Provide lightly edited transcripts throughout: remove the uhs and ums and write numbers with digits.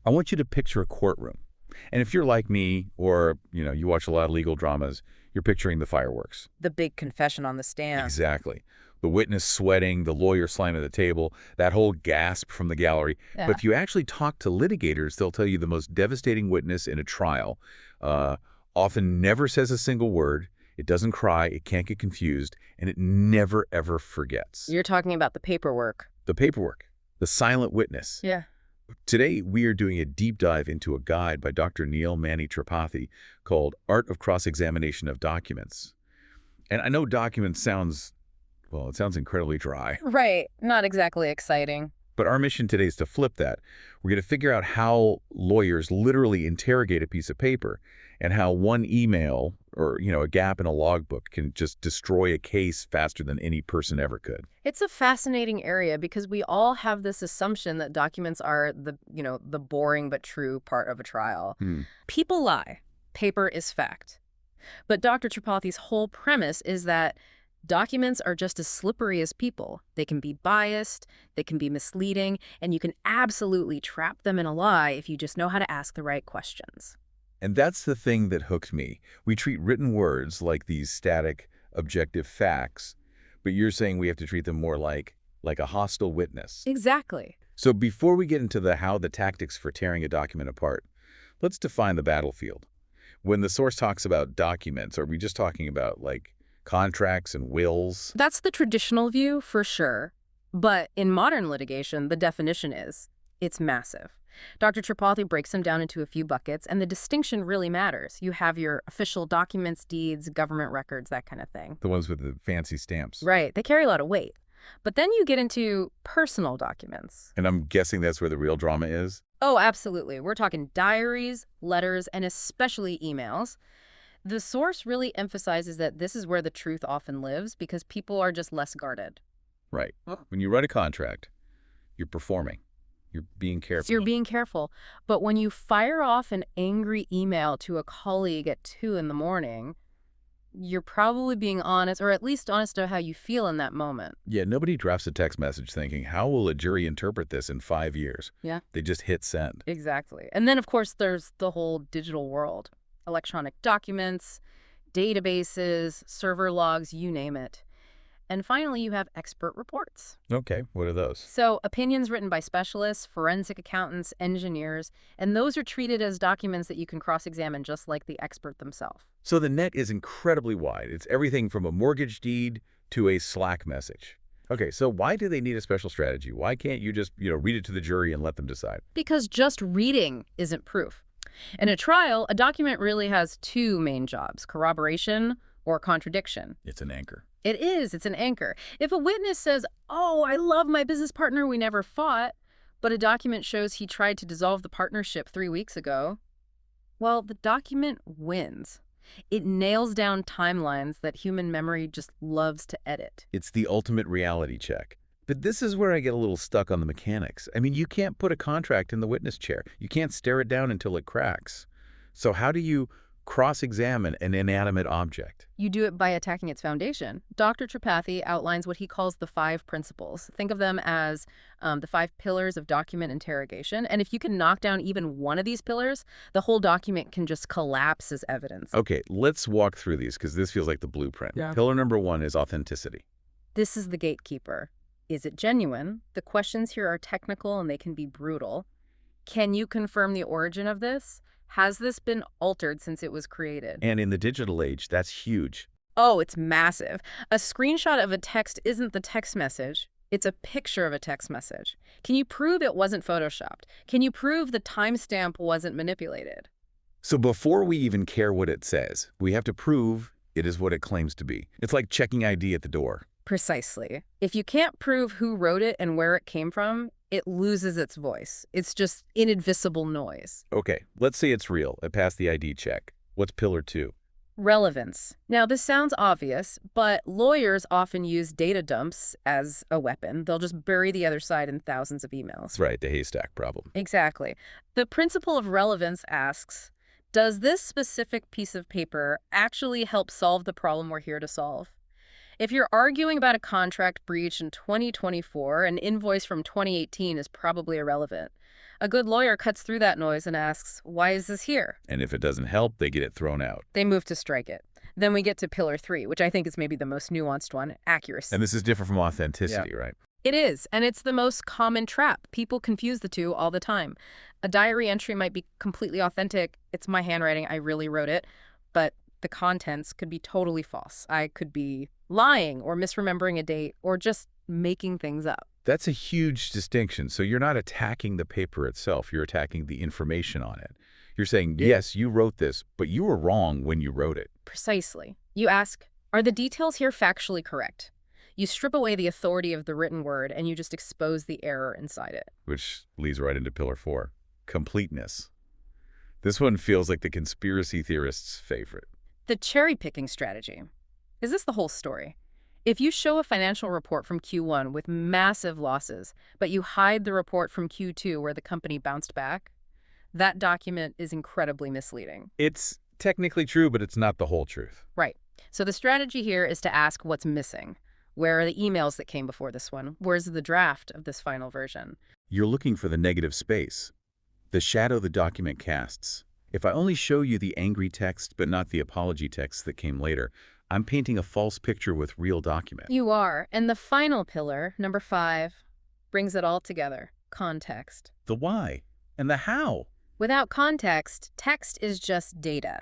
I want you to picture a courtroom. And if you're like me or, you watch a lot of legal dramas, you're picturing the fireworks. The big confession on the stand. Exactly. The witness sweating, the lawyer slamming at the table, that whole gasp from the gallery. Yeah. But if you actually talk to litigators, they'll tell you the most devastating witness in a trial uh, often never says a single word, it doesn't cry, it can't get confused, and it never, ever forgets. You're talking about the paperwork. The paperwork, the silent witness. Yeah. Today, we are doing a deep dive into a guide by Dr. Neil Mani Tripathi called Art of Cross-Examination of Documents. And I know documents sounds incredibly dry. Right. Not exactly exciting. But our mission today is to flip that. We're going to figure out how lawyers literally interrogate a piece of paper and how one email or, a gap in a logbook can just destroy a case faster than any person ever could. It's a fascinating area because we all have this assumption that documents are the boring but true part of a trial. People lie. Paper is fact. But Dr. Tripathi's whole premise is that documents are just as slippery as people. They can be biased, they can be misleading, and you can absolutely trap them in a lie if you just know how to ask the right questions. And that's the thing that hooked me. We treat written words like these static, objective facts, but you're saying we have to treat them more like a hostile witness. Exactly. So before we get into the tactics for tearing a document apart, let's define the battlefield. When the source talks about documents, are we just talking about, contracts and wills? That's the traditional view, for sure. But in modern litigation, the definition is, it's massive. Dr. Tripathi breaks them down into a few buckets, and the distinction really matters. You have your official documents, deeds, government records, that kind of thing. The ones with the fancy stamps. Right. They carry a lot of weight. But then you get into personal documents. And I'm guessing that's where the real drama is? Oh, absolutely. We're talking diaries, letters, and especially emails. The source really emphasizes that this is where the truth often lives because people are just less guarded. Right. When you write a contract, you're performing. You're being careful. You're being careful. But when you fire off an angry email to a colleague at 2 in the morning, you're probably being honest, or at least honest to how you feel in that moment. Yeah, nobody drafts a text message thinking, how will a jury interpret this in 5 years? Yeah. They just hit send. Exactly. And then, of course, there's the whole digital world. Electronic documents, databases, server logs, you name it. And finally, you have expert reports. Okay, what are those? So opinions written by specialists, forensic accountants, engineers, and those are treated as documents that you can cross-examine just like the expert themselves. So the net is incredibly wide. It's everything from a mortgage deed to a Slack message. Okay, so why do they need a special strategy? Why can't you just, read it to the jury and let them decide? Because just reading isn't proof. In a trial, a document really has two main jobs, corroboration or contradiction. It's an anchor. It is. It's an anchor. If a witness says, "Oh, I love my business partner, we never fought," but a document shows he tried to dissolve the partnership 3 weeks ago, well, the document wins. It nails down timelines that human memory just loves to edit. It's the ultimate reality check. But this is where I get a little stuck on the mechanics. I mean, you can't put a contract in the witness chair. You can't stare it down until it cracks. So how do you cross-examine an inanimate object? You do it by attacking its foundation. Dr. Tripathi outlines what he calls the 5 principles. Think of them as the 5 pillars of document interrogation. And if you can knock down even one of these pillars, the whole document can just collapse as evidence. Okay, let's walk through these because this feels like the blueprint. Yeah. Pillar number 1 is authenticity. This is the gatekeeper. Is it genuine? The questions here are technical and they can be brutal. Can you confirm the origin of this? Has this been altered since it was created? And in the digital age, that's huge. Oh, it's massive. A screenshot of a text isn't the text message. It's a picture of a text message. Can you prove it wasn't photoshopped? Can you prove the timestamp wasn't manipulated? So before we even care what it says, we have to prove it is what it claims to be. It's like checking ID at the door. Precisely. If you can't prove who wrote it and where it came from, it loses its voice. It's just inadmissible noise. Okay, let's say it's real. It passed the ID check. What's pillar 2? Relevance. Now, this sounds obvious, but lawyers often use data dumps as a weapon. They'll just bury the other side in thousands of emails. That's right, the haystack problem. Exactly. The principle of relevance asks, does this specific piece of paper actually help solve the problem we're here to solve? If you're arguing about a contract breach in 2024, an invoice from 2018 is probably irrelevant. A good lawyer cuts through that noise and asks, why is this here? And if it doesn't help, they get it thrown out. They move to strike it. Then we get to pillar 3, which I think is maybe the most nuanced one, accuracy. And this is different from authenticity, right? It is, and it's the most common trap. People confuse the two all the time. A diary entry might be completely authentic. It's my handwriting. I really wrote it. But the contents could be totally false. I could be lying or misremembering a date or just making things up. That's a huge distinction. So you're not attacking the paper itself. You're attacking the information on it. You're saying, yes, you wrote this, but you were wrong when you wrote it. Precisely. You ask, are the details here factually correct? You strip away the authority of the written word and you just expose the error inside it. Which leads right into pillar 4, completeness. This one feels like the conspiracy theorist's favorite. The cherry-picking strategy. Is this the whole story? If you show a financial report from Q1 with massive losses, but you hide the report from Q2 where the company bounced back, that document is incredibly misleading. It's technically true, but it's not the whole truth. Right. So the strategy here is to ask what's missing. Where are the emails that came before this one? Where's the draft of this final version? You're looking for the negative space, the shadow the document casts. If I only show you the angry text but not the apology text that came later, I'm painting a false picture with real document. You are. And the final pillar, number 5, brings it all together. Context. The why and the how. Without context, text is just data.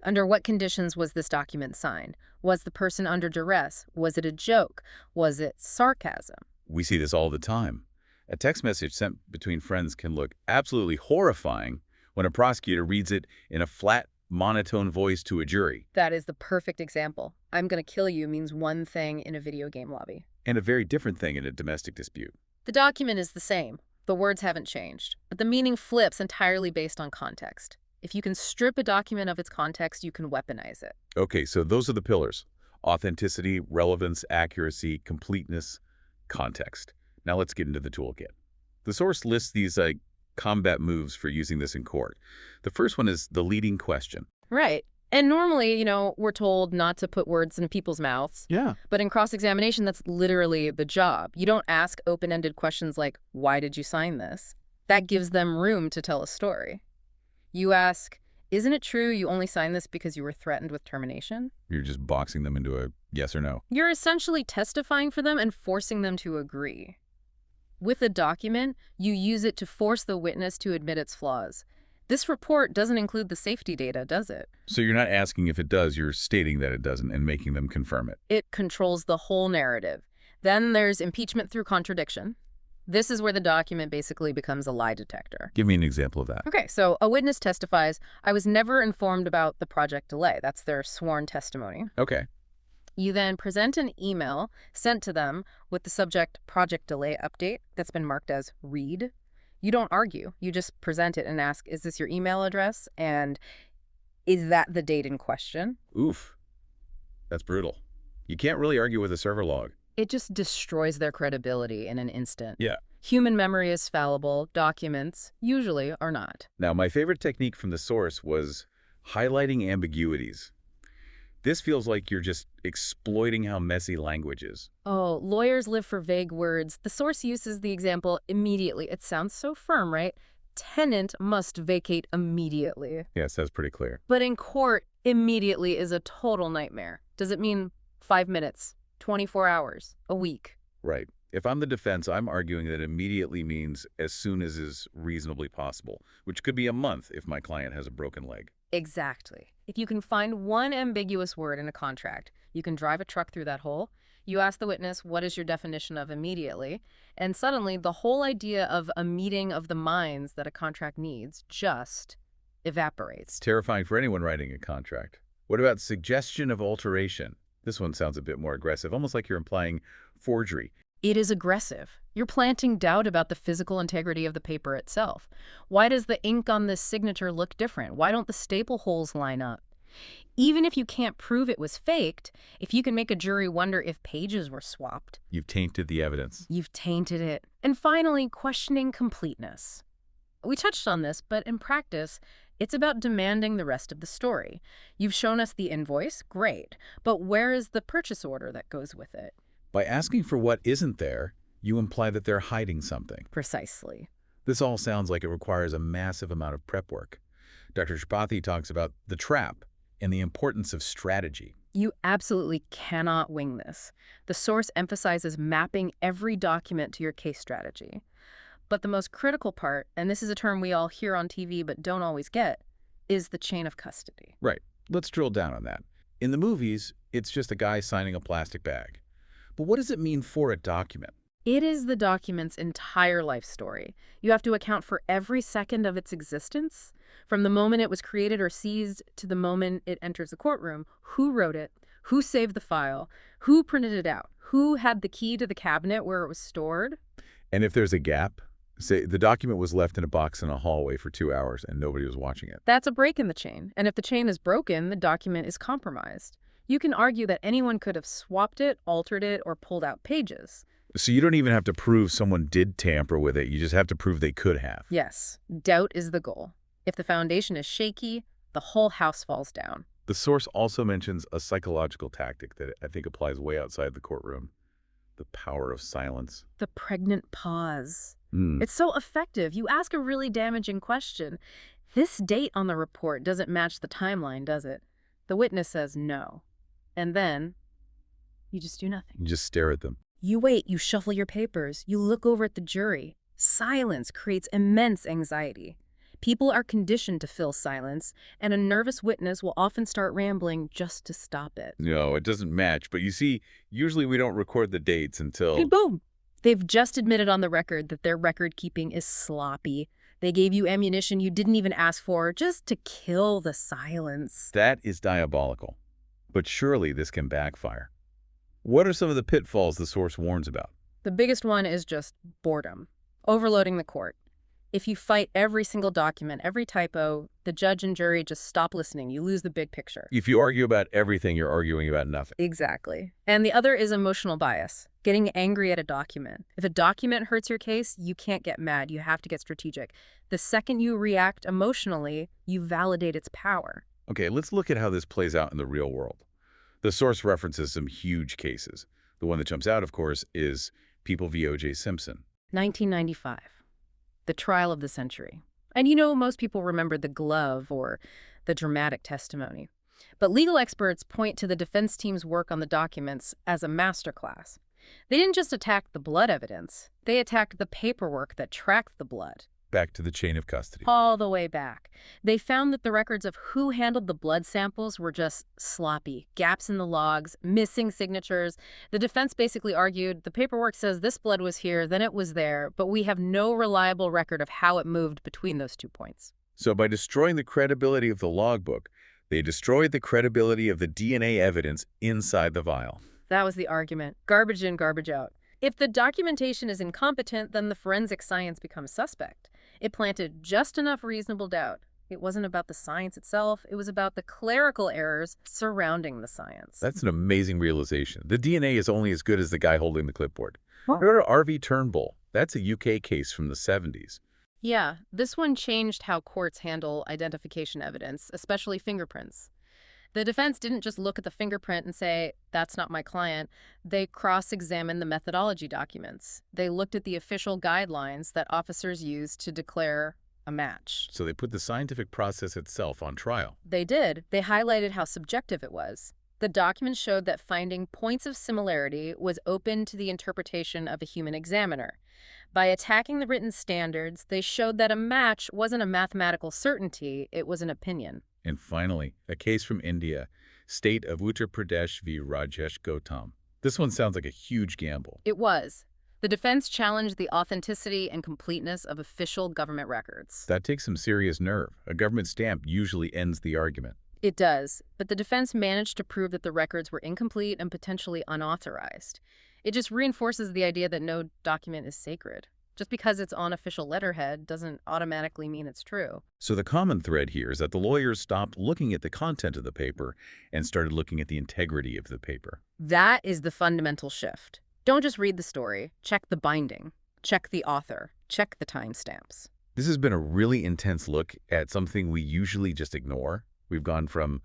Under what conditions was this document signed? Was the person under duress? Was it a joke? Was it sarcasm? We see this all the time. A text message sent between friends can look absolutely horrifying when a prosecutor reads it in a flat, monotone voice to a jury. That is the perfect example. I'm going to kill you means one thing in a video game lobby. And a very different thing in a domestic dispute. The document is the same. The words haven't changed, but the meaning flips entirely based on context. If you can strip a document of its context, you can weaponize it. Okay, so those are the pillars. Authenticity, relevance, accuracy, completeness, context. Now let's get into the toolkit. The source lists these combat moves for using this in court. The first one is the leading question. Right. And normally, we're told not to put words in people's mouths. Yeah. But in cross-examination, that's literally the job. You don't ask open-ended questions like, why did you sign this? That gives them room to tell a story. You ask, isn't it true you only signed this because you were threatened with termination? You're just boxing them into a yes or no. You're essentially testifying for them and forcing them to agree. With a document, you use it to force the witness to admit its flaws. This report doesn't include the safety data, does it? So you're not asking if it does, you're stating that it doesn't and making them confirm it. It controls the whole narrative. Then there's impeachment through contradiction. This is where the document basically becomes a lie detector. Give me an example of that. Okay, so a witness testifies, I was never informed about the project delay. That's their sworn testimony. Okay. You then present an email sent to them with the subject project delay update that's been marked as read. You don't argue. You just present it and ask, is this your email address? And is that the date in question? Oof. That's brutal. You can't really argue with a server log. It just destroys their credibility in an instant. Yeah. Human memory is fallible. Documents usually are not. Now, my favorite technique from the source was highlighting ambiguities. This feels like you're just exploiting how messy language is. Oh, lawyers live for vague words. The source uses the example immediately. It sounds so firm, right? Tenant must vacate immediately. Yes, that's pretty clear. But in court, immediately is a total nightmare. Does it mean 5 minutes, 24 hours, a week? Right. If I'm the defense, I'm arguing that immediately means as soon as is reasonably possible, which could be a month if my client has a broken leg. Exactly. If you can find one ambiguous word in a contract, you can drive a truck through that hole. You ask the witness, what is your definition of immediately? And suddenly, the whole idea of a meeting of the minds that a contract needs just evaporates. It's terrifying for anyone writing a contract. What about suggestion of alteration? This one sounds a bit more aggressive, almost like you're implying forgery. It is aggressive. You're planting doubt about the physical integrity of the paper itself. Why does the ink on this signature look different? Why don't the staple holes line up? Even if you can't prove it was faked, if you can make a jury wonder if pages were swapped, You've tainted the evidence. you've tainted it. And finally, questioning completeness. We touched on this, but in practice, it's about demanding the rest of the story. You've shown us the invoice, great, but where is the purchase order that goes with it? By asking for what isn't there, you imply that they're hiding something. Precisely. This all sounds like it requires a massive amount of prep work. Dr. Tripathi talks about the trap and the importance of strategy. You absolutely cannot wing this. The source emphasizes mapping every document to your case strategy. But the most critical part, and this is a term we all hear on TV but don't always get, is the chain of custody. Right. Let's drill down on that. In the movies, it's just a guy signing a plastic bag. But what does it mean for a document? It is the document's entire life story. You have to account for every second of its existence, from the moment it was created or seized to the moment it enters the courtroom. Who wrote it? Who saved the file? Who printed it out? Who had the key to the cabinet where it was stored? And if there's a gap, say the document was left in a box in a hallway for 2 hours and nobody was watching it. That's a break in the chain. And if the chain is broken, the document is compromised. You can argue that anyone could have swapped it, altered it, or pulled out pages. So you don't even have to prove someone did tamper with it. You just have to prove they could have. Yes, doubt is the goal. If the foundation is shaky, the whole house falls down. The source also mentions a psychological tactic that I think applies way outside the courtroom. The power of silence. The pregnant pause. It's so effective. You ask a really damaging question. This date on the report doesn't match the timeline, does it? The witness says no. And then you just do nothing. You just stare at them. You wait, you shuffle your papers, you look over at the jury. Silence creates immense anxiety. People are conditioned to fill silence, and a nervous witness will often start rambling just to stop it. No, it doesn't match. But you see, usually we don't record the dates until... Hey, boom! They've just admitted on the record that their record keeping is sloppy. They gave you ammunition you didn't even ask for just to kill the silence. That is diabolical. But surely this can backfire. What are some of the pitfalls the source warns about? The biggest one is just boredom, overloading the court. If you fight every single document, every typo, the judge and jury just stop listening. You lose the big picture. If you argue about everything, you're arguing about nothing. Exactly. And the other is emotional bias, getting angry at a document. If a document hurts your case, you can't get mad. You have to get strategic. The second you react emotionally, you validate its power. Okay, let's look at how this plays out in the real world. The source references some huge cases. The one that jumps out, of course, is People v. O.J. Simpson. 1995. The trial of the century. And you know, most people remember the glove or the dramatic testimony. But legal experts point to the defense team's work on the documents as a masterclass. They didn't just attack the blood evidence. They attacked the paperwork that tracked the blood. Back to the chain of custody. All the way back. They found that the records of who handled the blood samples were just sloppy. Gaps in the logs, missing signatures. The defense basically argued the paperwork says this blood was here, then it was there, but we have no reliable record of how it moved between those 2 points. So by destroying the credibility of the logbook, they destroyed the credibility of the DNA evidence inside the vial. That was the argument. Garbage in, garbage out. If the documentation is incompetent, then the forensic science becomes suspect. It planted just enough reasonable doubt. It wasn't about the science itself. It was about the clerical errors surrounding the science. That's an amazing realization. The DNA is only as good as the guy holding the clipboard. Huh? Go to R.V. Turnbull. That's a UK case from the 70s. Yeah, this one changed how courts handle identification evidence, especially fingerprints. The defense didn't just look at the fingerprint and say, that's not my client. They cross-examined the methodology documents. They looked at the official guidelines that officers used to declare a match. So they put the scientific process itself on trial. They did. They highlighted how subjective it was. The documents showed that finding points of similarity was open to the interpretation of a human examiner. By attacking the written standards, they showed that a match wasn't a mathematical certainty, it was an opinion. And finally, a case from India, State of Uttar Pradesh v. Rajesh Gautam. This one sounds like a huge gamble. It was. The defense challenged the authenticity and completeness of official government records. That takes some serious nerve. A government stamp usually ends the argument. It does, but the defense managed to prove that the records were incomplete and potentially unauthorized. It just reinforces the idea that no document is sacred. Just because it's on official letterhead doesn't automatically mean it's true. So the common thread here is that the lawyers stopped looking at the content of the paper and started looking at the integrity of the paper. That is the fundamental shift. Don't just read the story. Check the binding. Check the author. Check the timestamps. This has been a really intense look at something we usually just ignore. We've gone from,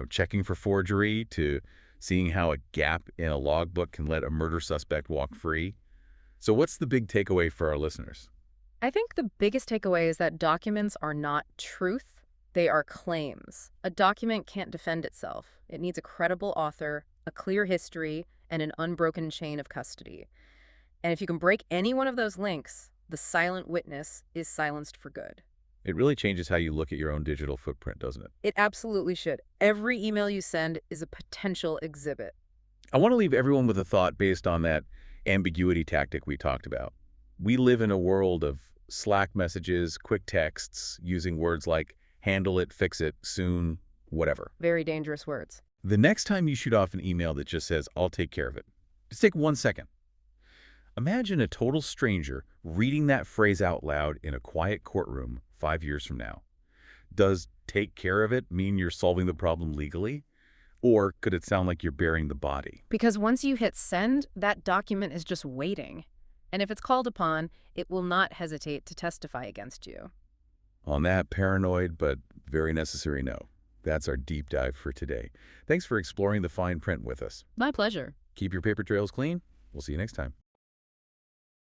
checking for forgery to seeing how a gap in a logbook can let a murder suspect walk free. So what's the big takeaway for our listeners? I think the biggest takeaway is that documents are not truth, they are claims. A document can't defend itself. It needs a credible author, a clear history, and an unbroken chain of custody. And if you can break any one of those links, the silent witness is silenced for good. It really changes how you look at your own digital footprint, doesn't it? It absolutely should. Every email you send is a potential exhibit. I want to leave everyone with a thought based on that ambiguity tactic we talked about. We live in a world of Slack messages, quick texts, using words like handle it, fix it, soon, whatever. Very dangerous words. The next time you shoot off an email that just says, I'll take care of it, just take 1 second. Imagine a total stranger reading that phrase out loud in a quiet courtroom 5 years from now. Does take care of it mean you're solving the problem legally? Or could it sound like you're burying the body? Because once you hit send, that document is just waiting. And if it's called upon, it will not hesitate to testify against you. On that paranoid but very necessary note, that's our deep dive for today. Thanks for exploring the fine print with us. My pleasure. Keep your paper trails clean. We'll see you next time.